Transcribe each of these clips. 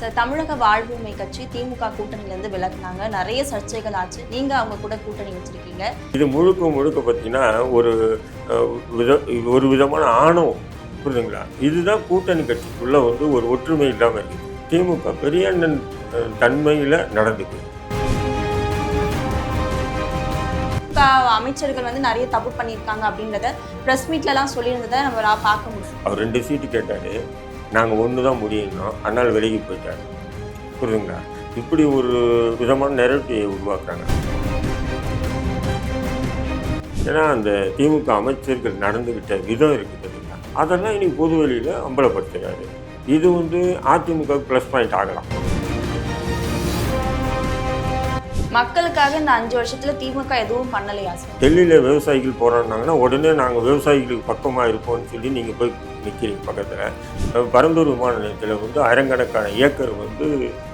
Sir, தமிழக வாழ்வுரிமை கட்சி திமுக கூட்டணியிலேருந்து விலகுனாங்க. நிறைய சர்ச்சைகள் ஆச்சு. நீங்க அவங்க கூட கூட்டணி வச்சிருக்கீங்க. இது முழுக்க முழுக்க பார்த்தீங்கன்னா ஒரு ஒரு விதமான ஆணவம், புரியுதுங்களா? இதுதான் கூட்டணி கட்சிக்குள்ள ஒரு ஒற்றுமை இல்லாமல் இருக்குது. திமுக பெரிய அண்ணன் தன்மையில் நடந்துக்கு. அமைச்சர்கள் நிறைய தப்பு பண்ணியிருக்காங்க அப்படின்றத பிரஸ் மீட்லலாம் சொல்லியிருந்ததை நம்ம பார்க்க முடியும். அவர் 2 சீட்டு கேட்டார், நாங்கள் ஒன்று தான் முடியணும், அதனால் விலகி போயிட்டார். புரியுதுங்களா? இப்படி ஒரு விதமான நெரட்டிவை உருவாக்குறாங்க. ஏன்னா அந்த திமுக அமைச்சர்கள் நடந்துக்கிட்ட விதம் இருக்குது பார்த்தீங்களா, அதெல்லாம் இன்னைக்கு பொது வெளியில் அம்பலப்படுத்துகிறாரு. இது அதிமுக ப்ளஸ் பாயிண்ட் ஆகலாம். மக்களுக்காக இந்த 5 வருஷத்துல திமுக எதுவும் பண்ணலையா சார்? டெல்லியில் விவசாயிகள் போராடினாங்கன்னா உடனே நாங்கள் விவசாயிகளுக்கு பக்கமாக இருப்போம்னு சொல்லி நீங்கள் போய் நிற்கிறீங்க பக்கத்தில். பரந்தூர் விமான நிலையத்தில் ஆயிரக்கணக்கான ஏக்கர்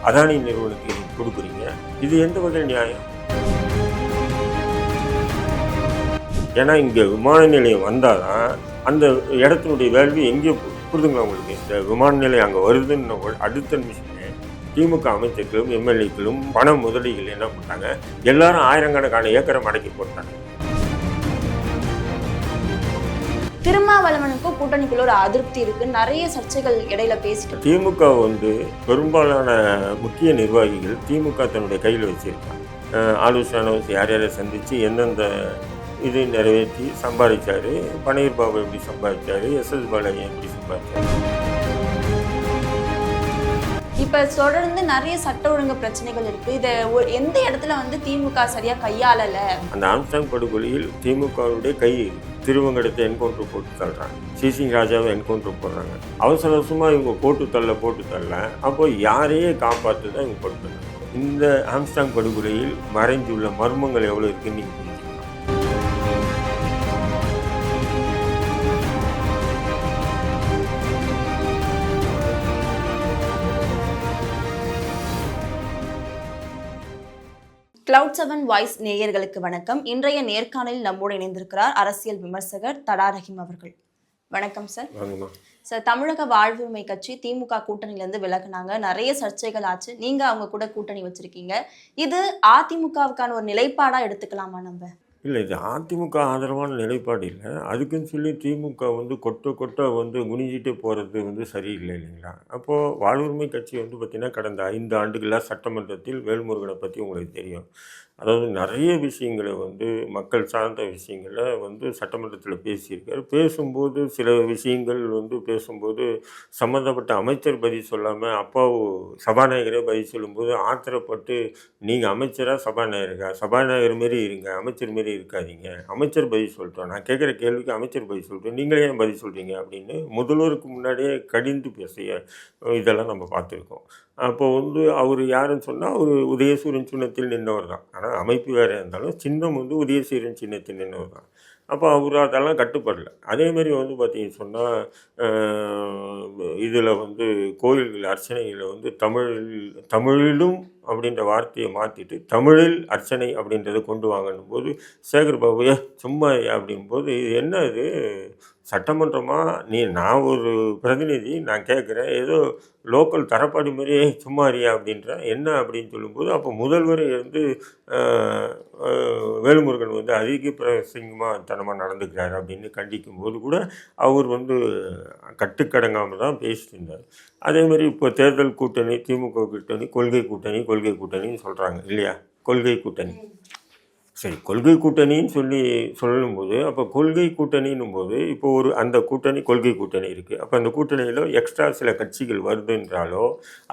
அதானி நிறுவனத்துக்கு நீங்கள் கொடுக்குறீங்க. இது எந்த வகை நியாயம்? ஏன்னா இங்கே விமான நிலையம் வந்தால் தான் அந்த இடத்தினுடைய வேல்யூ எங்கே புரிதுங்களா உங்களுக்கு? இந்த விமான நிலையம் அங்கே வருதுன்னு அடுத்த நிமிஷமே திமுக அமைச்சர்களும் எம்எல்ஏக்களும் பண முதலீடுகள் என்ன பண்ணாங்க, எல்லாரும் ஆயிரக்கணக்கான ஏக்கரை மடக்கி போட்டாங்க. திருமாவளவனுக்கும் கூட்டணிக்குள்ள ஒரு அதிருப்தி இருக்கு. நிறைய சர்ச்சைகள் இடையில பேசிட்டு திமுக பெரும்பாலான முக்கிய நிர்வாகிகள் திமுக தன்னுடைய கையில் வச்சிருக்காங்க. ஆலோசனை யார் யாரை சந்தித்து எந்தெந்த இது நிறைவேற்றி சம்பாதிச்சாரு, பன்னீர் பாபு எப்படி சம்பாதிச்சாரு, எஸ்எஸ் பாலாஜி எப்படி சம்பாதிச்சாரு. இப்ப தொடர்ந்து நிறைய சட்ட ஒழுங்கு பிரச்சனைகள் இருக்கு. இதை எந்த இடத்துல திமுக சரியா கையாளல. அந்த ஆம்ஸ்டாங் படுகொலையில் திமுகவுடைய கை திருவங்கடத்தை என்கவுண்டர் போட்டு தள்ளுறாங்க, சிசிங் ராஜாவை என்கவுண்டர் போடுறாங்க. அவசர அவசரமாக இவங்க போட்டு தள்ள அப்போ யாரையே காப்பாற்று தான் இவங்க போட்டு. இந்த ஆம்ஸ்டாங் படுகொலையில் மறைந்துள்ள மர்மங்கள் எவ்வளோ இருக்குன்னு நீங்கள் புரிஞ்சுக்கலாம். Cloud7 வாய்ஸ் நேயர்களுக்கு வணக்கம். இன்றைய நேர்காணலில் நம்மோடு இணைந்திருக்கிறார் அரசியல் விமர்சகர் தடா ரஹீம் அவர்கள். வணக்கம் சார். சார், தமிழக வாழ்வுரிமை கட்சி திமுக கூட்டணியிலேருந்து விலகுனாங்க. நிறைய சர்ச்சைகள் ஆச்சு. நீங்க அவங்க கூட கூட்டணி வச்சிருக்கீங்க. இது அதிமுகவுக்கான ஒரு நிலைப்பாடா எடுத்துக்கலாமா நம்ம? இல்லை, இது அதிமுக ஆதரவான நிலைப்பாடு இல்லை. அதுக்குன்னு சொல்லி திமுக கொட்ட குனிஞ்சிட்டு போகிறது சரியில்லை இல்லைங்களா? அப்போது வாழ்வுரிமை கட்சி பார்த்திங்கன்னா கடந்த 5 ஆண்டுகளாக சட்டமன்றத்தில் வேல்முருகனை பற்றி உங்களுக்கு தெரியும். அதாவது நிறைய விஷயங்களை மக்கள் சார்ந்த விஷயங்களை சட்டமன்றத்தில் பேசியிருக்காரு. பேசும்போது சில விஷயங்கள் பேசும்போது சம்மந்தப்பட்ட அமைச்சர் பதில் சொல்லாமல் அப்பாவு சபாநாயகரே பதில் சொல்லும்போது ஆத்திரப்பட்டு, நீங்கள் அமைச்சராக சபாநாயகர் மாரி இருங்க, அமைச்சர் மாரி இருக்காதீங்க, அமைச்சர் பதில் சொல்லிட்டோம், நான் கேட்குற கேள்விக்கு அமைச்சர் பதில் சொல்லிட்டோம், நீங்களே ஏன் பதில் சொல்கிறீங்க அப்படின்னு முதல்வருக்கு முன்னாடியே கடிந்து பேசிய இதெல்லாம் நம்ம பார்த்துருக்கோம். அப்போது அவர் யாருன்னு சொன்னால் அவர் உதயசூரன் சின்னத்தில் நின்றவர் தான். ஆனால் அமைப்பு வேறு இருந்தாலும் சின்னம் உதயசூரன் சின்னத்தில் நின்றவர் தான். அப்போ அவர் அதெல்லாம் கட்டுப்படலை. அதேமாரி பார்த்தீங்கன்னு சொன்னால் இதில் கோயில்கள் அர்ச்சனைகளில் தமிழிலும் அப்படின்ற வார்த்தையை மாற்றிட்டு தமிழில் அர்ச்சனை அப்படின்றத கொண்டு வாங்கணும் போது சேகர் பாபு சும்மா அப்படிங்கும்போது இது என்ன, இது சட்டமன்றமாக நான் ஒரு பிரதிநிதி, நான் கேட்குறேன், ஏதோ லோக்கல் தரப்பாடி மாதிரியே சும்மாரியா அப்படின்ற என்ன அப்படின்னு சொல்லும்போது அப்போ முதல்வர் வேலுமுருகன் அதிக பிரசங்கமாக தனமாக நடந்துக்கிறார் அப்படின்னு கண்டிக்கும் போது கூட அவர் கட்டுக்கடங்காமல் தான் பேசிட்டு இருந்தார். அதேமாதிரி இப்போ தேர்தல் கூட்டணி, திமுக கூட்டணி, கொள்கை கூட்டணின்னு சொல்கிறாங்க இல்லையா? கொள்கை கூட்டணி, சரி, கொள்கை கூட்டணின்னு சொல்லும்போது அப்போ கொள்கை கூட்டணின்னும் போது இப்போ அந்த கூட்டணி கொள்கை கூட்டணி இருக்குது. அப்போ அந்த கூட்டணியில் எக்ஸ்ட்ரா சில கட்சிகள் வருதுன்றாலோ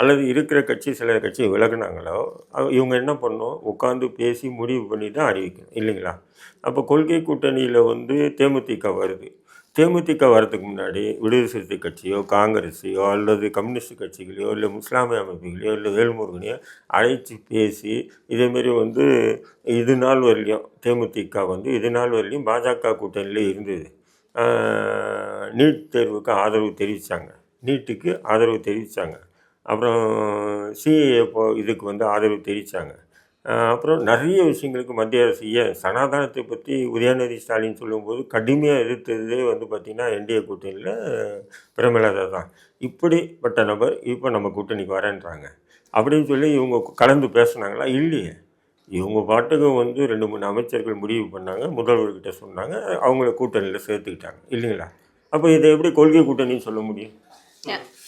அல்லது இருக்கிற கட்சி சில கட்சி விலகுனாங்களோ இவங்க என்ன பண்ணணும், உட்காந்து பேசி முடிவு பண்ணி தான் அறிவிக்கணும் இல்லைங்களா? அப்போ கொள்கை கூட்டணியில் தேமுதிக வருது. தேமுதிக வரதுக்கு முன்னாடி விடுதலை சிறுத்தை கட்சியோ காங்கிரஸையோ அல்லது கம்யூனிஸ்ட் கட்சிகளையோ இல்லை முஸ்லாமிய அமைப்புகளையோ இல்லை வேல்முருகனையோ அழைச்சி பேசி இதேமாரி இது நாள் வரலையும் தேமுதிக இது நாள் வரலையும் பாஜக கூட்டணியில் இருந்தது. நீட் தேர்வுக்கு ஆதரவு தெரிவித்தாங்க, நீட்டுக்கு ஆதரவு தெரிவித்தாங்க. அப்புறம் சிஏஏ இதுக்கு ஆதரவு தெரிவித்தாங்க. அப்புறம் நிறைய விஷயங்களுக்கு மத்திய அரசு ஏன் சனாதனத்தை பற்றி உதயநிதி ஸ்டாலின் சொல்லும்போது கடுமையாக எதிர்த்ததே வந்து பார்த்திங்கன்னா என்டிஏ கூட்டணியில் பிரேமலதா தான். இப்படிப்பட்ட நபர் இப்போ நம்ம கூட்டணிக்கு வரேன்றாங்க அப்படின்னு சொல்லி இவங்க கலந்து பேசுனாங்களா? இல்லையே. இவங்க பாட்டுக்கு வந்து 2-3 அமைச்சர்கள் முடிவு பண்ணாங்க, முதல்வர்கிட்ட சொன்னாங்க, அவங்கள கூட்டணியில் சேர்த்துக்கிட்டாங்க இல்லைங்களா? அப்போ இதை எப்படி கொள்கை கூட்டணின்னு சொல்ல முடியும்?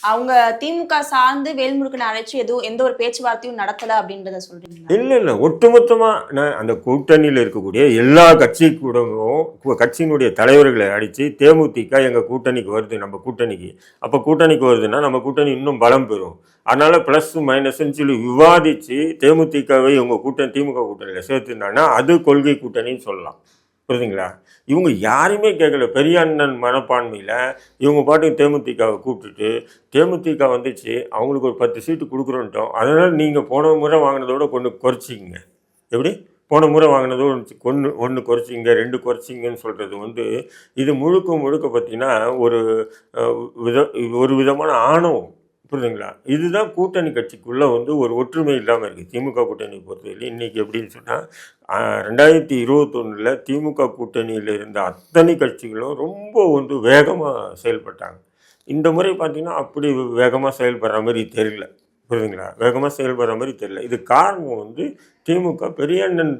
அவங்க திமுக சார்ந்து வேல்முருகனை அழைச்சி எந்த ஒரு பேச்சுவார்த்தையும் நடத்தல அப்படின்றத சொல்றீங்க? இல்லை, ஒட்டுமொத்தமாக அந்த கூட்டணியில் இருக்கக்கூடிய எல்லா கட்சிக்கூடமும் கட்சியினுடைய தலைவர்களை அடித்து தேமுதிக எங்கள் கூட்டணிக்கு வருது, நம்ம கூட்டணிக்கு. அப்போ கூட்டணிக்கு வருதுன்னா நம்ம கூட்டணி இன்னும் பலம் பெறும். அதனால ப்ளஸ் மைனஸ்ன்னு சொல்லி விவாதித்து தேமுதிகவை இவங்க திமுக கூட்டணியில் சேர்த்துனாங்கன்னா அது கொள்கை கூட்டணின்னு சொல்லலாம். புரியுதுங்களா? இவங்க யாருமே கேட்கல. பெரிய அண்ணன் மனப்பான்மையில் இவங்க பாட்டுக்கு தேமுதிகவை கூப்பிட்டுட்டு தேமுதிக வந்துச்சு, அவங்களுக்கு ஒரு 10 சீட்டு கொடுக்குறோன்ட்டோம், அதனால் நீங்கள் போன முறை வாங்கினதோட ஒன்று குறைச்சிங்க. எப்படி போன முறை வாங்கினதோடு ஒன்று குறைச்சிங்க, 2 குறைச்சிங்கன்னு சொல்கிறது வந்து இது முழுக்க பார்த்திங்கன்னா ஒரு விதமான ஆணவம். புரியுதுங்களா? இதுதான் கூட்டணி கட்சிக்குள்ளே வந்து ஒரு ஒற்றுமை இல்லாமல் இருக்குது. திமுக கூட்டணி பொறுத்தவரை இன்றைக்கி எப்படின்னு சொன்னால் 2021 திமுக கூட்டணியில் இருந்த அத்தனை கட்சிகளும் ரொம்ப வந்து வேகமாக செயல்பட்டாங்க. இந்த முறை பார்த்திங்கன்னா அப்படி வேகமாக செயல்படுற மாதிரி தெரியல. புரியுதுங்களா? வேகமாக செயல்படுற மாதிரி தெரியல. இது காரணம் வந்து திமுக பெரிய அண்ணன்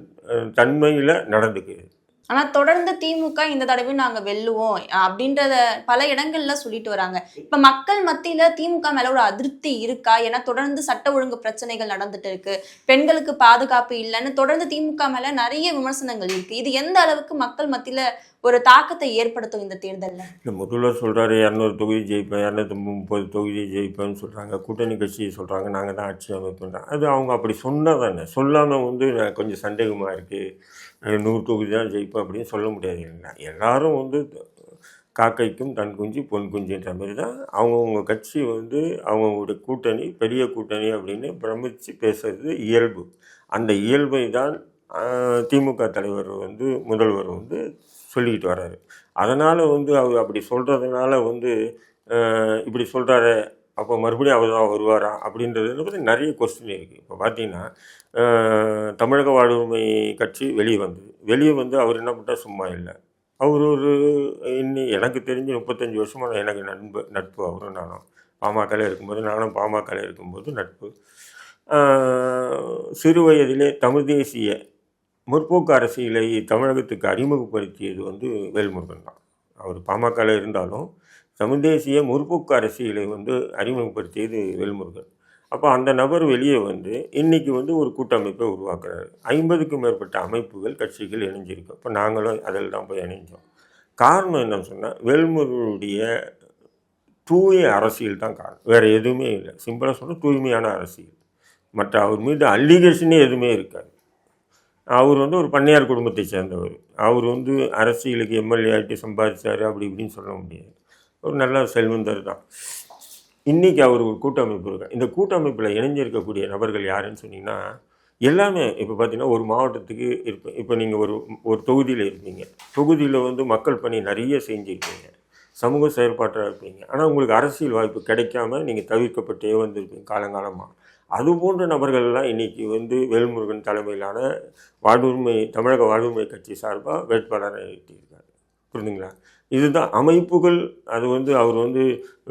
தன்மையில் நடந்துக்குது. ஆனா தொடர்ந்து திமுக இந்த தடவை நாங்க வெல்லுவோம் அப்படின்றத பல இடங்கள்ல சொல்லிட்டு வராங்க. இப்ப மக்கள் மத்தியில திமுக மேல ஒரு அதிருப்தி இருக்கா? ஏன்னா தொடர்ந்து சட்ட ஒழுங்கு பிரச்சனைகள் நடந்துட்டு இருக்கு, பெண்களுக்கு பாதுகாப்பு இல்லைன்னு தொடர்ந்து திமுக மேல நிறைய விமர்சனங்கள் இருக்கு. இது எந்த அளவுக்கு மக்கள் மத்தியில ஒரு தாக்கத்தை ஏற்படுத்தும் இந்த தேர்தலில்? இந்த முதல்வர் சொல்கிறாரு 200 தொகுதி ஜெயிப்பேன், 230 தொகுதி ஜெயிப்பேன்னு சொல்கிறாங்க. கூட்டணி கட்சி சொல்கிறாங்க நாங்கள் தான் ஆட்சி அமைப்புன்றாங்க. அது அவங்க அப்படி சொன்னால் தானே. சொல்லாமல் வந்து கொஞ்சம் சந்தேகமாக இருக்குது, 100 தொகுதி தான் ஜெயிப்பேன் அப்படின்னு சொல்ல முடியாது இல்லைங்களா? எல்லாரும் வந்து காக்கைக்கும் தன் குஞ்சு பொன் குஞ்சுன்ற மாதிரி தான் அவங்கவுங்க கட்சி வந்து அவங்கவுங்களுடைய கூட்டணி பெரிய கூட்டணி அப்படின்னு பிரமிச்சு பேசுறது இயல்பு. அந்த இயல்பை தான் திமுக தலைவர் வந்து முதல்வர் வந்து சொல்லிக்கிட்டு வர்றாரு. அதனால் வந்து அவர் அப்படி சொல்கிறதுனால வந்து இப்படி சொல்கிறாரு, அப்போ மறுபடியும் அவர் தான் வருவாரா அப்படின்றத பற்றி நிறைய கொஸ்டின் இருக்குது. இப்போ பார்த்தீங்கன்னா தமிழக வாழ்வுரிமை கட்சி வெளியே வந்து அவர் என்ன பண்ணால் சும்மா இல்லை. அவர் எனக்கு தெரிஞ்சு 35 வருஷமாக எனக்கு நட்பு அவரும் நானும். பாமகவில் இருக்கும்போது நானும் பாமகவில் இருக்கும்போது நட்பு. சிறு வயதிலே தமிழ் தேசிய முற்போக்கு அரசியலை தமிழகத்துக்கு அறிமுகப்படுத்தியது வந்து வேல்முருகன் தான். அவர் பாமகவில் இருந்தாலும் தமிழ் தேசிய முற்போக்கு அரசியலை வந்து அறிமுகப்படுத்தியது வேல்முருகன். அப்போ அந்த நபர் வெளியே வந்து இன்றைக்கி வந்து ஒரு கூட்டமைப்பை உருவாக்குறாரு. 50க்கும் மேற்பட்ட அமைப்புகள் கட்சிகள் இணைஞ்சிருக்கு. இப்போ நாங்களும் அதில் தான் போய் இணைஞ்சோம். காரணம் என்னன்னு சொன்னால் வேல்முருகனுடைய தூய அரசியல் தான் காரணம், வேறு எதுவுமே இல்லை. சிம்பிளாக சொன்னால் தூய்மையான அரசியல். மற்ற அவர் மீது அல்லிகேஷனே எதுவுமே இருக்காது. அவர் வந்து ஒரு பண்ணையார் குடும்பத்தை சேர்ந்தவர். அவர் வந்து அரசியலுக்கு எம்எல்ஏ ஆகிட்டு சம்பாதிச்சார் அப்படி இப்படின்னு சொல்ல முடியாது. ஒரு நல்ல செல்வந்தர் தான். இன்றைக்கி அவர் ஒரு கூட்டமைப்பு இருக்கார். இந்த கூட்டமைப்பில் இணைஞ்சிருக்கக்கூடிய நபர்கள் யாருன்னு சொன்னீங்கன்னா எல்லாமே இப்போ பார்த்தீங்கன்னா ஒரு மாவட்டத்துக்கு இருப்பேன். இப்போ நீங்கள் ஒரு தொகுதியில் இருப்பீங்க. தொகுதியில் வந்து மக்கள் பணி நிறைய செஞ்சுருப்பீங்க, சமூக செயல்பாட்டாக இருப்பீங்க. ஆனால் உங்களுக்கு அரசியல் வாய்ப்பு கிடைக்காம நீங்கள் தவிர்க்கப்பட்டே வந்திருப்பீங்க காலங்காலமாக. அதுபோன்ற நபர்கள்லாம் இன்றைக்கி வந்து வேல்முருகன் தலைமையிலான தமிழக வாழ்வுரிமை கட்சி சார்பாக வேட்பாளரை நிறுத்தியிருக்காரு. புரிஞ்சுங்களா? இதுதான் அமைப்புகள். அது வந்து அவர் வந்து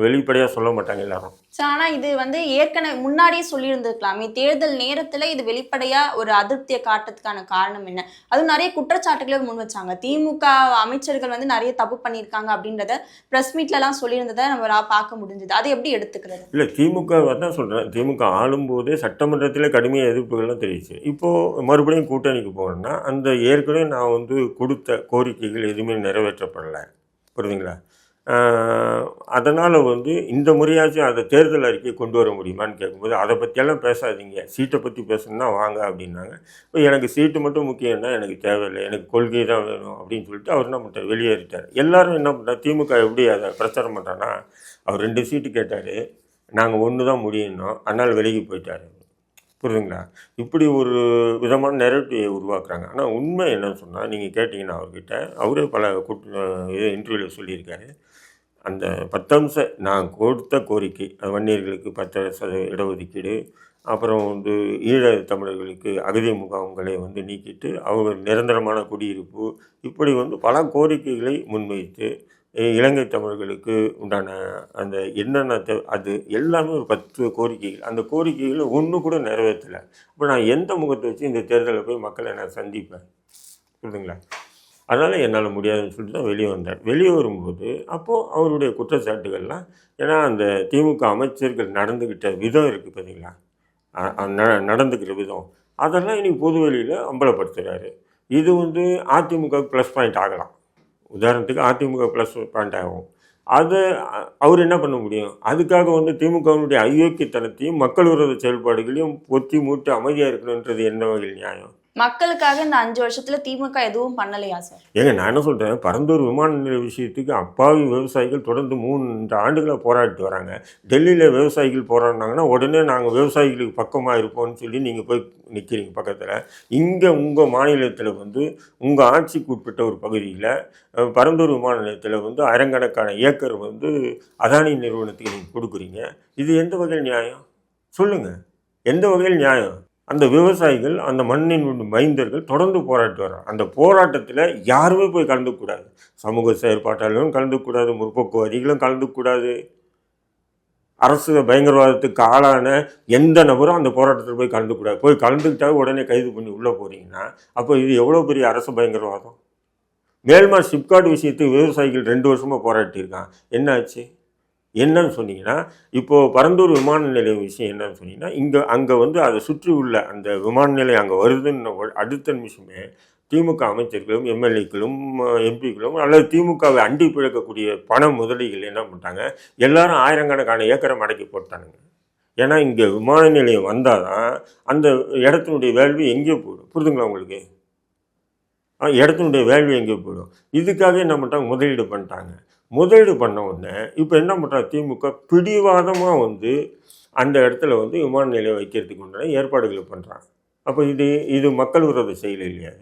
வெளிப்படையாக சொல்ல மாட்டாங்க எல்லாரும். ஆனால் இது வந்து ஏற்கனவே முன்னாடியே சொல்லியிருந்துருக்கலாமே. தேர்தல் நேரத்தில் இது வெளிப்படையாக ஒரு அதிருப்தியை காட்டுறதுக்கான காரணம் என்ன? அதுவும் நிறைய குற்றச்சாட்டுகளை முன் வச்சாங்க. திமுக அமைச்சர்கள் வந்து நிறைய தப்பு பண்ணியிருக்காங்க அப்படின்றத ப்ரெஸ் மீட்லலாம் சொல்லியிருந்ததை நம்ம பார்க்க முடிஞ்சது. அதை எப்படி எடுத்துக்கிறது? இல்லை, திமுக தான் சொல்கிறேன். திமுக ஆளும்போதே சட்டமன்றத்தில் கடுமையாக எதிர்ப்புகள்லாம் தெரிவிச்சு. இப்போது மறுபடியும் கூட்டணிக்கு போகணுன்னா அந்த ஏற்கனவே நான் வந்து கொடுத்த கோரிக்கைகள் எதுவுமே நிறைவேற்றப்படலை. புரியுதுங்களா? அதனால் வந்து இந்த முறையாச்சும் அதை தேர்தல் அறிக்கையை கொண்டு வர முடியுமான்னு கேட்கும்போது அதை பற்றியெல்லாம் பேசாதீங்க, சீட்டை பற்றி பேசணுன்னா வாங்க அப்படின்னாங்க. இப்போ எனக்கு சீட்டு மட்டும் முக்கியம்னா எனக்கு தேவையில்லை, எனக்கு கொள்கை தான் வேணும் அப்படின்னு சொல்லிட்டு அவர் என்ன பண்ணிட்டார், வெளியேறிட்டார். எல்லாரும் என்ன பண்ணுறாங்க, திமுக எப்படி அதை பிரச்சாரம் பண்ணுறான்னா அவர் 2 சீட்டு கேட்டார், நாங்கள் 1 தான் முடியணும், அதனால் விலகி போயிட்டார். புரியுதுங்களா? இப்படி ஒரு விதமான நெரட்டிவை உருவாக்குறாங்க. ஆனால் உண்மை என்னன்னு சொன்னால் நீங்கள் கேட்டிங்கன்னா அவர்கிட்ட அவரே பல இன்டர்வியூவில் சொல்லியிருக்காரு, அந்த 10 நான் கொடுத்த கோரிக்கை, அது வன்னியர்களுக்கு 10% இடஒதுக்கீடு, அப்புறம் வந்து ஈழ தமிழர்களுக்கு அகதி முகாம்களை வந்து நீக்கிட்டு அவங்க நிரந்தரமான குடியிருப்பு, இப்படி வந்து பல கோரிக்கைகளை முன்வைத்து இலங்கை தமிழர்களுக்கு உண்டான அந்த என்னென்ன அது எல்லாமே ஒரு 10 கோரிக்கைகள். அந்த கோரிக்கைகளை ஒன்று கூட நிறைவேற்றலை. இப்போ நான் எந்த முகத்தை வச்சு இந்த தேர்தலில் போய் மக்களை நான் சந்திப்பேன்? புரியுதுங்களா? அதனால் என்னால் முடியாதுன்னு சொல்லிட்டு தான் வெளியே வந்தார். வெளியே வரும்போது அப்போது அவருடைய குற்றச்சாட்டுகள்லாம், ஏன்னா அந்த திமுக அமைச்சர்கள் நடந்துக்கிட்ட விதம் இருக்குது பார்த்தீங்களா, நடந்துக்கிற விதம், அதெல்லாம் இன்னைக்கு பொது வெளியில் அம்பலப்படுத்துகிறாரு. இது வந்து அதிமுக ப்ளஸ் பாயிண்ட் ஆகலாம். உதாரணத்துக்கு அதிமுக ப்ளஸ் பாயிண்ட் ஆகும். அதை அவர் என்ன பண்ண முடியும்? அதுக்காக வந்து திமுகவினுடைய அயோக்கியத்தனத்தையும் மக்கள் விரோத செயல்பாடுகளையும் பொத்தி மூட்டு அமைதியாக இருக்கணுன்றது என்ன வகையில் நியாயம்? மக்களுக்காக இந்த 5 வருஷத்துல திமுக எதுவும் பண்ணலையா சார்? ஏங்க, நான் என்ன சொல்கிறேன், பரந்தூர் விமான நிலைய விஷயத்துக்கு அப்பாவி விவசாயிகள் தொடர்ந்து 3 ஆண்டுகளை போராடிட்டு வராங்க. டெல்லியில் விவசாயிகள் போராடினாங்கன்னா உடனே நாங்கள் விவசாயிகளுக்கு பக்கமாக இருப்போம்னு சொல்லி நீங்கள் போய் நிற்கிறீங்க பக்கத்தில். இங்கே உங்கள் மாநிலத்தில் வந்து உங்கள் ஆட்சிக்கு உட்பட்ட ஒரு பகுதியில் பரந்தூர் விமான நிலையத்தில் வந்து ஆயிரக்கணக்கான ஏக்கர் வந்து அதானி நிறுவனத்துக்கு நீங்கள் கொடுக்குறீங்க. இது எந்த வகையில் நியாயம் சொல்லுங்கள்? எந்த வகையில் நியாயம்? அந்த விவசாயிகள், அந்த மண்ணின் மைந்தர்கள் தொடர்ந்து போராட்டு வர்றாங்க. அந்த போராட்டத்தில் யாருமே போய் கலந்துக்கூடாது. சமூக செயற்பாட்டாளர்களும் கலந்துக்கூடாது, முற்போக்குவாதிகளும் கலந்துக்கூடாது, அரசு பயங்கரவாதத்துக்கு ஆளான எந்த நபரும் அந்த போராட்டத்தில் போய் கலந்துக்கூடாது. போய் கலந்துக்கிட்டாவே உடனே கைது பண்ணி உள்ளே போகிறீங்கன்னா அப்போ இது எவ்வளோ பெரிய அரசு பயங்கரவாதம்? மேல்மார் சிப்காட் விஷயத்துக்கு விவசாயிகள் 2 வருஷமாக போராட்டியிருக்கான். என்ன ஆச்சு? என்னன்னு சொன்னீங்கன்னா, இப்போது பரந்தூர் விமான நிலையம் விஷயம் என்னன்னு சொன்னீங்கன்னா, அங்கே வந்து அதை சுற்றி உள்ள அந்த விமான நிலையம் அங்கே வருதுன்னு அடுத்த நிமிஷமே திமுக அமைச்சர்களும் எம்எல்ஏக்களும் எம்பிக்களும் அல்லது திமுகவை அண்டி பிழக்கக்கூடிய பண முதலிகள் என்ன பண்ணிட்டாங்க, எல்லாரும் ஆயிரக்கணக்கான ஏக்கரை மடக்கி போட்டானுங்க. ஏன்னா இங்கே விமான நிலையம் வந்தால் தான் அந்த இடத்தினுடைய வேல்யூ எங்கேயோ போயிடும். புரிதுங்களா உங்களுக்கு? இடத்தினுடைய வேல்யூ எங்கேயோ போயிடும். இதுக்காக என்ன பண்ணிட்டாங்க, முதலீடு பண்ணிட்டாங்க. முதலீடு பண்ண உடனே இப்போ என்ன பண்ணுறாங்க, திமுக பிடிவாதமாக வந்து அந்த இடத்துல வந்து விமான நிலையம் வைக்கிறதுக்கு உண்டான ஏற்பாடுகளை பண்ணுறாங்க. அப்போ இது மக்கள் விரோத செயல் இல்லையா?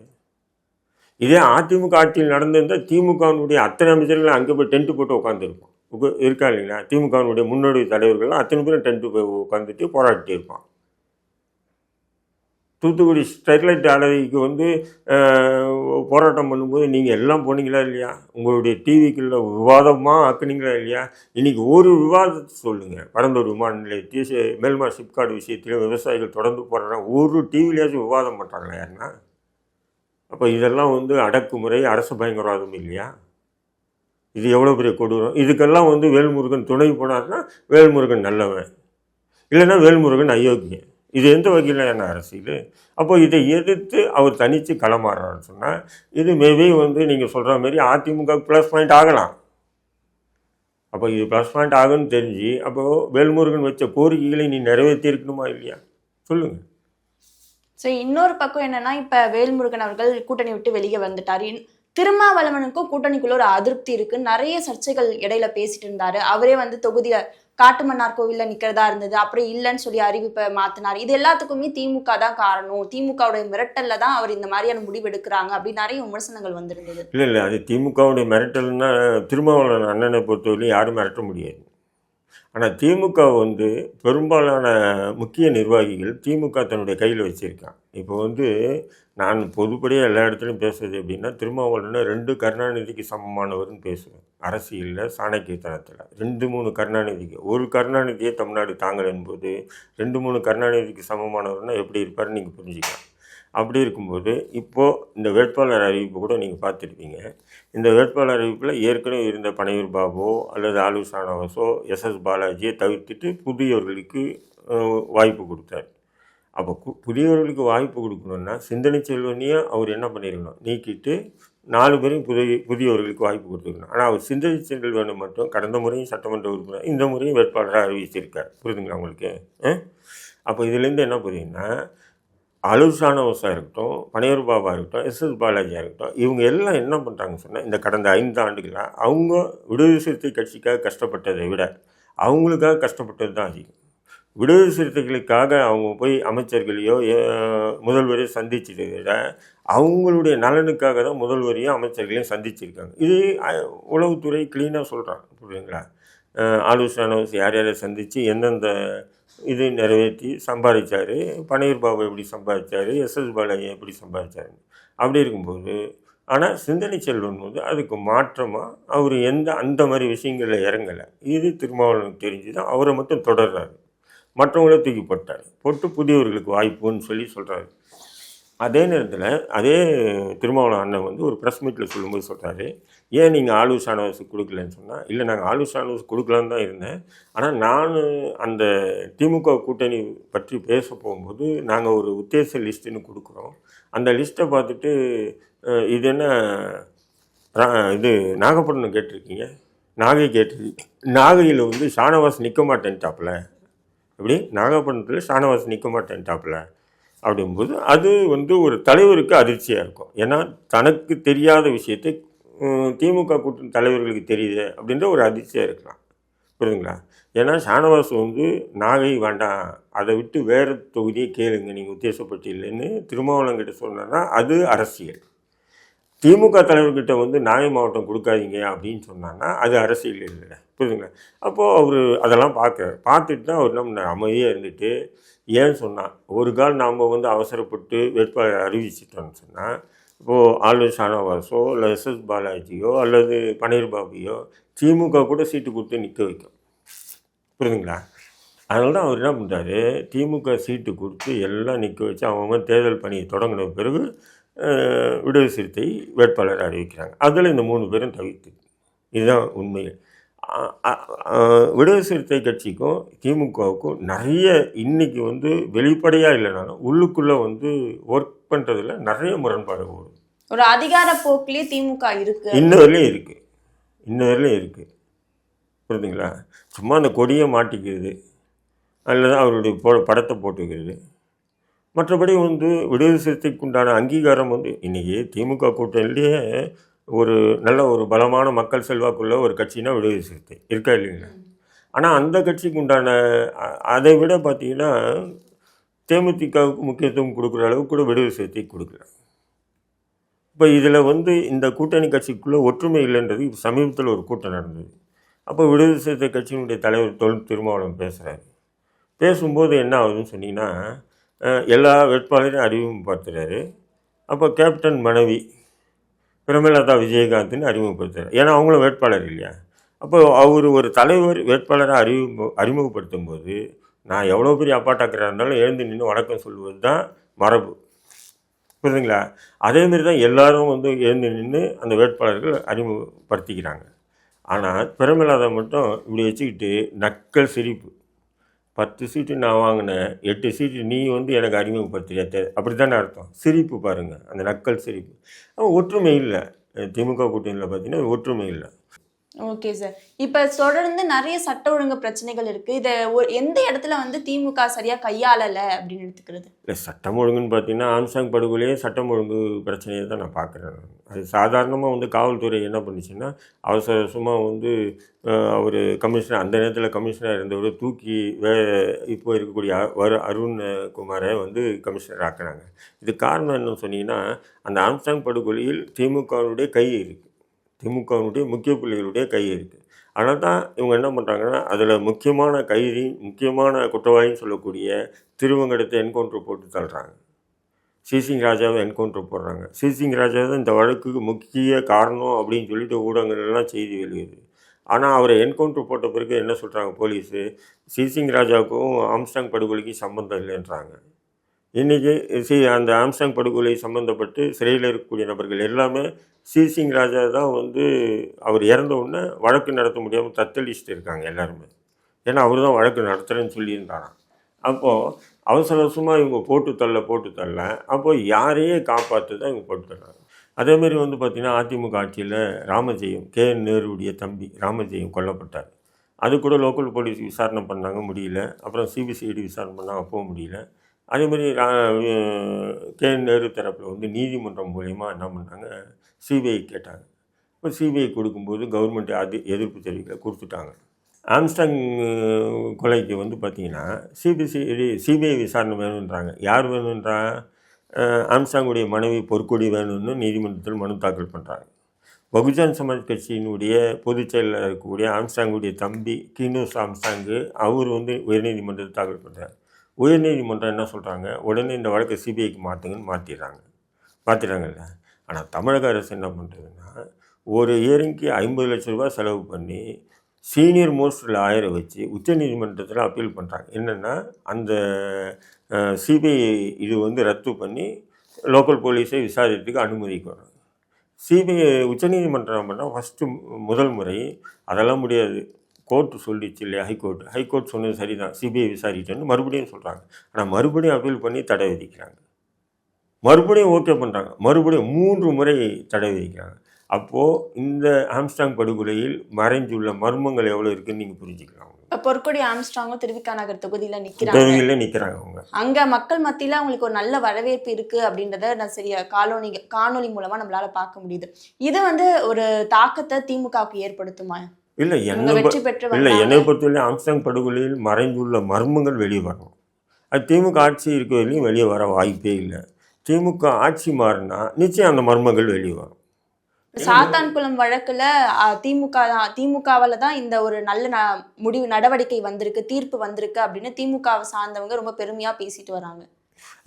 இதே அதிமுக ஆட்சியில் நடந்திருந்தால் திமுகவினுடைய அத்தனை அமைச்சர்கள் அங்கே போய் டென்ட்டு போட்டு உட்காந்துருப்போம். இருக்கா இல்லைங்களா? திமுகவினுடைய முன்னோடி தலைவர்கள்லாம் அத்தனை பேரும் டென்ட்டு போய் உட்காந்துட்டு போராடிட்டு இருப்பான். தூத்துக்குடி ஸ்டெர்லைட் ஆலைக்கு வந்து போராட்டம் பண்ணும்போது நீங்கள் எல்லாம் போனீங்களா இல்லையா? உங்களுடைய டிவிக்குள்ள விவாதமாக ஆக்குனீங்களா இல்லையா? இன்றைக்கி ஒரு விவாதத்தை சொல்லுங்கள். பரந்தூர் விமான நிலையத்தை மேல்மார் சிப்காட் விஷயத்தில் விவசாயிகள் தொடர்ந்து போராடுறாங்க, ஒரு டிவிலையாச்சும் விவாதம் பண்ணுறாங்களா யாருன்னா? அப்போ இதெல்லாம் வந்து அடக்குமுறை, அரசு பயங்கரவாதம் இல்லையா? இது எவ்வளோ பெரிய கொடூரம்! இதுக்கெல்லாம் வந்து வேல்முருகன் துணை போனார்னா வேல்முருகன் நல்லவன், இல்லைன்னா வேல்முருகன் அயோக்கியன். இது எந்த வகையில் என்ன அரசியல்? அப்போ இதை எதிர்த்து அவர் தனித்து களமாறுறான்னு சொன்னால் இது மேபி வந்து நீங்கள் சொல்கிற மாதிரி அதிமுக ப்ளஸ் பாயிண்ட் ஆகலாம். அப்போ இது ப்ளஸ் பாயிண்ட் ஆகுன்னு தெரிஞ்சு அப்போது வேல்முருகன் வச்ச கோரிக்கைகளை நீ நிறைவேற்றி இருக்கணுமா இல்லையா? சொல்லுங்கள். ஸோ இன்னொரு பக்கம் என்னன்னா, இப்போ வேல்முருகன் அவர்கள் கூட்டணி விட்டு வெளியே வந்துட்டார். திருமாவளவனுக்கும் கூட்டணிக்குள்ள ஒரு அதிருப்தி இருக்கு. நிறைய சர்ச்சைகள் இடையில பேசிட்டு இருந்தாரு. அவரே வந்து தொகுதியை காட்டுமன்னார் கோவில்ல நிக்கிறதா இருந்தது, அப்புறம் இல்லைன்னு சொல்லி அறிவிப்பை மாத்தினார். இது எல்லாத்துக்குமே திமுக தான் காரணம், திமுகவுடைய மிரட்டல்ல தான் அவர் இந்த மாதிரியான முடிவு எடுக்கிறாங்க அப்படின்னு நிறைய விமர்சனங்கள் வந்திருந்தது. இல்லை, அது திமுகவுடைய மிரட்டல்னா திருமாவளவன் அண்ணனை பொறுத்தவரையும் யாரும் மிரட்ட முடியாது. ஆனால் திமுக வந்து பெரும்பாலான முக்கிய நிர்வாகிகள் திமுக தன்னுடைய கையில் வச்சுருக்கான். இப்போ வந்து நான் பொதுப்படியாக எல்லா இடத்துலையும் பேசுறது எப்படின்னா, திருமாவளவனை 2 கருணாநிதிக்கு சமமானவர்னு பேசுவேன். அரசியலில் சாணக்கியத்தனத்தில் 2-3 கருணாநிதிக்கு, ஒரு கருணாநிதியை தமிழ்நாடு தாங்கல் என்பது 2-3 கருணாநிதிக்கு சமமானவர்னால் எப்படி இருப்பார்னு நீங்கள் புரிஞ்சுக்கலாம். அப்படி இருக்கும்போது இப்போது இந்த வேட்பாளர் அறிவிப்பு கூட நீங்கள் பார்த்துருப்பீங்க. இந்த வேட்பாளர் அறிவிப்பில் ஏற்கனவே இருந்த பனையூர் பாபு அல்லது ஆலு ஷானவாஸோ எஸ்எஸ் பாலாஜியை தவிர்த்துட்டு புதியவர்களுக்கு வாய்ப்பு கொடுத்தார். அப்போ புதியவர்களுக்கு வாய்ப்பு கொடுக்கணுன்னா சிந்தனை செல்வனையும் அவர் என்ன பண்ணியிருக்கணும், நீக்கிட்டு 4 பேரும் புதியவர்களுக்கு வாய்ப்பு கொடுத்துருக்கணும். ஆனால் அவர் சிந்தனை செல்வனை மட்டும் கடந்த முறையும் சட்டமன்ற உறுப்பினர், இந்த முறையும் வேட்பாளராக அறிவிச்சிருக்கார். புரியுதுங்களா உங்களுக்கு? அப்போ இதுலேருந்து என்ன புரியுதுன்னா, ஆலு ஷானவாஸாக இருக்கட்டும், பனையூர் பாபா இருக்கட்டும், எஸ்எஸ் பாலாஜியாக இருக்கட்டும், இவங்க எல்லாம் என்ன பண்ணுறாங்கன்னு சொன்னால், இந்த கடந்த 5 ஆண்டுகளாக அவங்க விடுதலை சிறுத்தை கட்சிக்காக கஷ்டப்பட்டதை விட அவங்களுக்காக கஷ்டப்பட்டது தான் அதிகம். விடுதலை சிறுத்தைகளுக்காக அவங்க போய் அமைச்சர்களையோ முதல்வரையோ சந்திச்சதை விட அவங்களுடைய நலனுக்காக தான் முதல்வரையும் அமைச்சர்களையும் சந்திச்சிருக்காங்க. இது உளவுத்துறை க்ளீனாக சொல்கிறாங்க, புரியுதுங்களா? ஆலோசனை யார் யாரை சந்தித்து எந்தெந்த இது நிறைவேற்றி சம்பாதிச்சார், பன்னீர் பாபு எப்படி சம்பாதிச்சார், எஸ்எஸ் பாலையா எப்படி சம்பாதிச்சார். அப்படி இருக்கும்போது ஆனால் சிந்தனை செல்வன் போது அதுக்கு மாற்றமாக அவர் அந்த மாதிரி விஷயங்களில் இறங்கலை. இது திருமாவளவனுக்கு தெரிஞ்சு தான் அவரை மட்டும் தொடர்றாரு, மற்றவங்கள தூக்கி போட்டார், போட்டு புதியவர்களுக்கு வாய்ப்புன்னு சொல்கிறாரு. அதே நேரத்தில் அதே திருமாவளவன் அண்ணன் வந்து ஒரு ப்ரெஸ் மீட்டில் சொல்லும்போது சொல்கிறாரு, ஏன் நீங்கள் ஆளு ஷானவாஸுக்கு கொடுக்கலன்னு சொன்னால், இல்லை நாங்கள் ஆளு ஷானவாஸ் கொடுக்கலான்னு தான் இருந்தேன், ஆனால் நான் அந்த திமுக கூட்டணி பற்றி பேச போகும்போது நாங்கள் ஒரு உத்தேச லிஸ்ட்டுன்னு கொடுக்குறோம். அந்த லிஸ்ட்டை பார்த்துட்டு இது என்ன இது நாகப்பட்டினம் கேட்டிருக்கீங்க, நாகை கேட்டிருக்கீங்க, நாகையில் வந்து ஷானவாஸ் நிற்க மாட்டேன்ட்டாப்புல, எப்படி நாகப்பட்டினத்தில் ஷானவாஸ் நிற்க மாட்டேன்ட்டாப்புல அப்படிங்கும்போது அது வந்து ஒரு தலைவருக்கு அதிர்ச்சியாக இருக்கும். ஏன்னா தனக்கு தெரியாத விஷயத்தை திமுக கூட்டணி தலைவர்களுக்கு தெரியுது அப்படின்ற ஒரு அதிர்ச்சியாக இருக்கலாம், புரியுதுங்களா? ஏன்னா ஷானவாஸ் வந்து நாகை வேண்டாம், அதை விட்டு வேறு தொகுதியை கேளுங்க நீங்கள் உத்தேசப்பட்டில்லைன்னு திருமாவளவன்கிட்ட சொன்னா அது அரசியல். திமுக தலைவர்கிட்ட வந்து நாகை மாவட்டம் கொடுக்காதீங்க அப்படின்னு சொன்னான்னா அது அரசியல் இல்லை, புரியுதுங்களா? அப்போது அவர் அதெல்லாம் பார்த்துட்டு தான் அவர் நம்ம அமைதியாக இருந்துட்டு ஏன் சொன்னால், ஒரு கால் நாம் வந்து அவசரப்பட்டு வேட்பாளர் அறிவிச்சிட்டோன்னு சொன்னால், இப்போது ஆளு ஷானவாஸோ இல்லை எஸ்எஸ் பாலாஜியோ அல்லது பன்னீர் பாபுயோ திமுக கூட சீட்டு கொடுத்து நிற்க வைக்கும், புரியுதுங்களா? அதனால தான் அவர் என்ன பண்ணுறாரு, திமுக சீட்டு கொடுத்து எல்லாம் நிற்க வச்சு அவங்க தேர்தல் பணியை தொடங்கின பிறகு விடுதலை சிறுத்தை வேட்பாளர் அறிவிக்கிறாங்க. அதில் இந்த 3 பேரும் தவிர்த்து, இதுதான் உண்மை. விடுதலை சிறுத்தை கட்சிக்கும் திமுகவுக்கும் நிறைய இன்றைக்கி வந்து வெளிப்படையாக இல்லைனாலும் உள்ளுக்குள்ளே வந்து ஒர்க் பண்ணுறதுல நிறைய முரண்பாடு வரும். ஒரு அதிகார போக்கிலே திமுக இருக்குது, இன்ன வரையிலும் இருக்குது, புரியுதுங்களா? சும்மா அந்த கொடியை மாட்டிக்கிறது அல்லது அவருடைய படத்தை போட்டுக்கிறது. மற்றபடி வந்து விடுதலை சிறுத்தைக்கு உண்டான அங்கீகாரம் வந்து இன்றைக்கி திமுக கூட்டணிலேயே ஒரு நல்ல ஒரு பலமான மக்கள் செல்வாக்குள்ள ஒரு கட்சினா விடுதலை சிறுத்தை இருக்கா இல்லைங்களா? ஆனால் அந்த கட்சிக்கு உண்டான அதை விட பார்த்திங்கன்னா தேமுதிகவுக்கு முக்கியத்துவம் கொடுக்குற அளவுக்கு கூட விடுதலை சிறுத்தைக்கு கொடுக்கல. இப்போ இதில் வந்து இந்த கூட்டணி கட்சிக்குள்ளே ஒற்றுமை இல்லைன்றது சமீபத்தில் ஒரு கூட்டம் நடந்தது. அப்போ விடுதலை சிறுத்தை கட்சியினுடைய தலைவர் திருமாவளவன் பேசுகிறாரு. பேசும்போது என்ன ஆகுதுன்னு சொன்னீங்கன்னா, எல்லா வேட்பாளரையும் அறிமுகப்படுத்துகிறாரு. அப்போ கேப்டன் மனைவி பிரேமலதா விஜயகாந்த்னு அறிமுகப்படுத்துகிறார். ஏன்னா அவங்களும் வேட்பாளர் இல்லையா? அப்போ அவர் ஒரு தலைவர் வேட்பாளராக அறிமுகப்படுத்தும் போது நான் எவ்வளோ பெரிய அப்பாட்டாக்கராக இருந்தாலும் எழுந்து நின்று வணக்கம் சொல்வது தான் மரபு, புரியுதுங்களா? அதேமாரி தான் எல்லாரும் வந்து எழுந்து நின்று அந்த வேட்பாளர்கள் அறிமுகப்படுத்திக்கிறாங்க. ஆனால் பிரேமலதா மட்டும் இப்படி வச்சுக்கிட்டு நக்கல் சிரிப்பு, 10 சீட்டு நான் வாங்கினேன், 8 சீட்டு நீ வந்து எனக்கு அறிமுகப்படுத்தியாச்சு, அப்படி தானே அர்த்தம். சிரிப்பு பாருங்கள், அந்த நக்கல் சிரிப்பு. ஒற்றுமை இல்லை திமுக கூட்டணியில் பார்த்தீங்கன்னா ஒற்றுமை இல்லை. ஓகே சார், இப்போ தொடர்ந்து நிறைய சட்ட ஒழுங்கு பிரச்சனைகள் இருக்குது. இதை எந்த இடத்துல வந்து திமுக சரியாக கையாளலை அப்படின்னு எடுத்துக்கிறது? இல்லை, சட்டம் ஒழுங்குன்னு பார்த்தீங்கன்னா ஆம்சாங் படுகொலையே சட்டம் ஒழுங்கு பிரச்சனையை தான் நான் பார்க்குறேன். அது சாதாரணமாக வந்து காவல்துறை என்ன பண்ணிச்சுன்னா அவசரமாக வந்து அவர் கமிஷனர், அந்த நேரத்தில் கமிஷனர் இருந்தவர் தூக்கி இப்போ இருக்கக்கூடிய அருண் குமாரை வந்து கமிஷனர் ஆக்குறாங்க. இது காரணம் என்னன்னு சொன்னீங்கன்னா, அந்த ஆம்சாங் படுகொலையில் திமுகவுடைய கை இருக்குது, திமுகவுடைய முக்கிய புள்ளிகளுடைய கை இருக்குது. அதனால் தான் இவங்க என்ன பண்ணுறாங்கன்னா, அதில் முக்கியமான கைதி, முக்கியமான குற்றவாளின்னு சொல்லக்கூடிய திருவங்கடத்தை என்கவுண்டர் போட்டு தள்ளுறாங்க. சிசிங் ராஜாவை என்கவுண்டர் போடுறாங்க. சிசிங் ராஜா தான் இந்த வழக்குக்கு முக்கிய காரணம் அப்படின்னு சொல்லிட்டு ஊடகங்கள்லாம் செய்தி வெளியுது. ஆனால் அவரை என்கவுண்டர் போட்ட பிறகு என்ன சொல்கிறாங்க போலீஸு, சிசிங் ராஜாவுக்கும் ஆம்ஸ்டாங் படுகொலைக்கும் சம்மந்தம் இல்லைன்றாங்க. இன்றைக்கி அந்த ஆம்ஸ்டாங் படுகொலை சம்மந்தப்பட்டு சிறையில் இருக்கக்கூடிய நபர்கள் எல்லாமே சிசிங் ராஜா தான் வந்து அவர் இறந்த உடனே வழக்கு நடத்த முடியாமல் தத்தளிச்சுட்டு இருக்காங்க எல்லாருமே. ஏன்னா அவர் தான் வழக்கு நடத்துகிறேன்னு சொல்லியிருந்தாராம். அப்போது அவசரமாக இவங்க போட்டு தள்ள அப்போது யாரையே காப்பாற்று தான் இவங்க போட்டு தர்றாங்க. அதேமாரி வந்து பார்த்திங்கன்னா அதிமுக ஆட்சியில் ராமஜெயம், KN நேருடைய தம்பி ராமஜெயம் கொல்லப்பட்டார். அது கூட லோக்கல் போலீஸ் விசாரணை பண்ணாங்க, முடியல. அப்புறம் CBCID விசாரணை பண்ணாங்க, அப்பவும் முடியல. அதேமாதிரி KN நேரு தரப்பில் வந்து நீதிமன்றம் மூலயமா என்ன பண்ணாங்க, CBI கேட்டாங்க. இப்போ CBI கொடுக்கும்போது கவர்மெண்ட் எதிர்ப்பு தெரிவிக்கல, கொடுத்துட்டாங்க. ஆம்ஸ்டாங் கொலைக்கு வந்து பார்த்தீங்கன்னா சிபிஐ விசாரணை வேணுன்றாங்க. யார் வேணுன்றா? ஆம்ஸ்டாங்குடைய மனைவி பொற்கொடி வேணும்னு நீதிமன்றத்தில் மனு தாக்கல் பண்ணுறாங்க. பகுஜன் சமாஜ் கட்சியினுடைய பொதுச் செயலர் இருக்கக்கூடிய ஆம்ஸ்டாங்குடைய தம்பி கீனோஸ் ஆம்ஸ்டாங்கு அவர் வந்து உயர்நீதிமன்றத்தில் தாக்கல் பண்ணுறாரு. உயர்நீதிமன்றம் என்ன சொல்கிறாங்க? உடனே இந்த வழக்கை சிபிஐக்கு மாற்றுங்கன்னு மாற்றிடுறாங்கல்ல. ஆனால் தமிழக அரசு என்ன பண்ணுறதுன்னா, ஒரு ஹியரிங்க்கு 50 லட்ச ரூபா செலவு பண்ணி சீனியர் மோஸ்ட் லாயரை வச்சு உச்சநீதிமன்றத்தில் அப்பீல் பண்ணுறாங்க. என்னென்னா, அந்த சிபிஐ இது வந்து ரத்து பண்ணி லோக்கல் போலீஸை விசாரிக்கிறதுக்கு அனுமதிக்கணும். சிபிஐ உச்சநீதிமன்றம் பண்ணால் முதல் முறை அதெல்லாம் முடியாது, கோர்ட்டு சொல்லிச்சு இல்லையா, ஹைகோர்ட் சொன்னது சரிதான், சிபிஐ விசாரிக்கிட்டேன்னு மறுபடியும் சொல்கிறாங்க. ஆனால் மறுபடியும் அப்பீல் பண்ணி தடை விதிக்கிறாங்க. மறுபடியும் ஓகே பண்ணுறாங்க, மறுபடியும் 3 முறை தடை விதிக்கிறாங்க. அப்போது இந்த ஆம்ஸ்டாங் படுகொலையில் மறைஞ்சுள்ள மர்மங்கள் எவ்வளோ இருக்குன்னு நீங்கள் புரிஞ்சுக்கலாம். பொற்கொடி ஆம்ஸ்ட்ராங்கும் திருவிக நகர் தொகுதியில் நிற்கிறாங்க. அவங்க அங்கே மக்கள் மத்தியில் அவங்களுக்கு ஒரு நல்ல வரவேற்பு இருக்குது அப்படின்றத நான் சரியா காணொலி மூலமாக நம்மளால் பார்க்க முடியுது. இது வந்து ஒரு தாக்கத்தை திமுகவுக்கு ஏற்படுத்துமா? இல்லை, என்னை பொறுத்தவரை ஆம்ஸ்டாங் படுகொலையில் மறைந்துள்ள மர்மங்கள் வெளியே வரணும். அது திமுக ஆட்சி இருக்க வரையிலும் வெளியே வர வாய்ப்பே இல்லை. திமுக ஆட்சி மாறினா நிச்சயம் அந்த மர்மங்கள் வெளியே வரும். சாத்தான்குளம் வழக்குல திமுகவால தான் இந்த ஒரு நல்ல நடவடிக்கை வந்திருக்கு, தீர்ப்பு வந்திருக்கு அப்படின்னு திமுகவை சார்ந்தவங்க ரொம்ப பெருமையா பேசிட்டு வராங்க.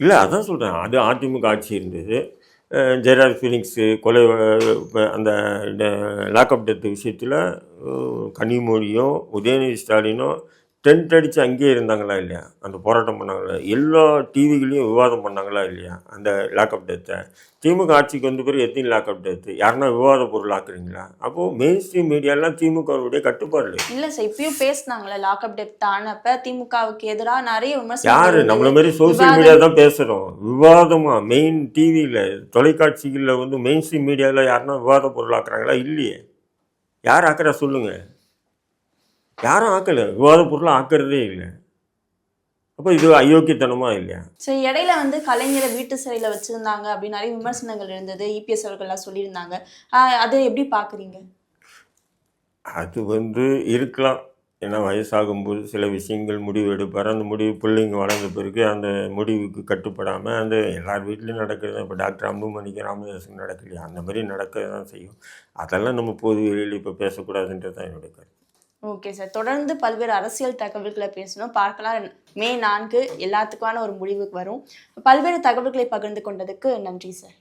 இல்லை, அதான் சொல்கிறேன், அது அதிமுக ஆட்சி இருந்தது. ஜெயராஜ் ஃபீனிக்ஸு கொலை அந்த லாக்அப் டெத் விஷயத்தில் கனிமொழியும் உதயநிதி ஸ்டாலினும் டென்ட் அடித்து அங்கேயே இருந்தாங்களா இல்லையா? அந்த போராட்டம் பண்ணாங்களா? எல்லா டிவிகளையும் விவாதம் பண்ணாங்களா இல்லையா அந்த லாக்அப் டெத்தை? திமுக ஆட்சிக்கு வந்த பிறகு எத்தனை லாக்அப் டெத்து? யாருன்னா விவாத பொருள் ஆக்குறீங்களா? அப்போது மெயின் ஸ்ட்ரீம் மீடியாலாம் திமுகவுடைய கட்டுப்பாடு இல்லை சார், இப்பயும் பேசினாங்களே லாக்அப் டெத் ஆனப்ப திமுகவுக்கு எதிராக நிறைய விமர்சனம். யார்? நம்மள மாதிரி சோசியல் மீடியா தான் பேசுகிறோம். விவாதமாக மெயின் டிவியில் தொலைக்காட்சிகளில் வந்து மெயின் ஸ்ட்ரீம் மீடியாவில் யாருன்னா விவாத பொருள் ஆக்குறாங்களா? இல்லையே. யார் ஆக்குறா சொல்லுங்கள்? யாரும் ஆக்கலை, விவாத பொருளை ஆக்கிறதே இல்லை. அப்போ இது அயோக்கியத்தனமா இல்லையா? சரி, இடையில வந்து கலைஞரை வீட்டு சிறையில் வச்சுருந்தாங்க அப்படின்னு நிறைய விமர்சனங்கள் இருந்தது. இபிஎஸ் அவர்கள்லாம் சொல்லியிருந்தாங்க. அதை எப்படி பார்க்குறீங்க? அது வந்து இருக்கலாம். ஏன்னா வயசாகும்போது சில விஷயங்கள் முடிவு எடுப்பார். அந்த முடிவு பிள்ளைங்க வளர்ந்த பிறகு அந்த முடிவுக்கு கட்டுப்படாமல் அந்த எல்லார் வீட்லேயும் நடக்கிறது. இப்போ டாக்டர் அன்புமணிக்கு ராமதாஸுக்கு நடக்கலையா? அந்த மாதிரி நடக்க தான் செய்யும். அதெல்லாம் நம்ம பொது வெளியில் இப்போ பேசக்கூடாதுன்றது தான் என்னுடைய கருத்து. ஓகே சார், தொடர்ந்து பல்வேறு அரசியல் தகவல்களை பேசணும், பார்க்கலாம். மே 4 எல்லாத்துக்கான ஒரு முடிவுக்கு வரும். பல்வேறு தகவல்களை பகிர்ந்து கொண்டதுக்கு நன்றி சார்.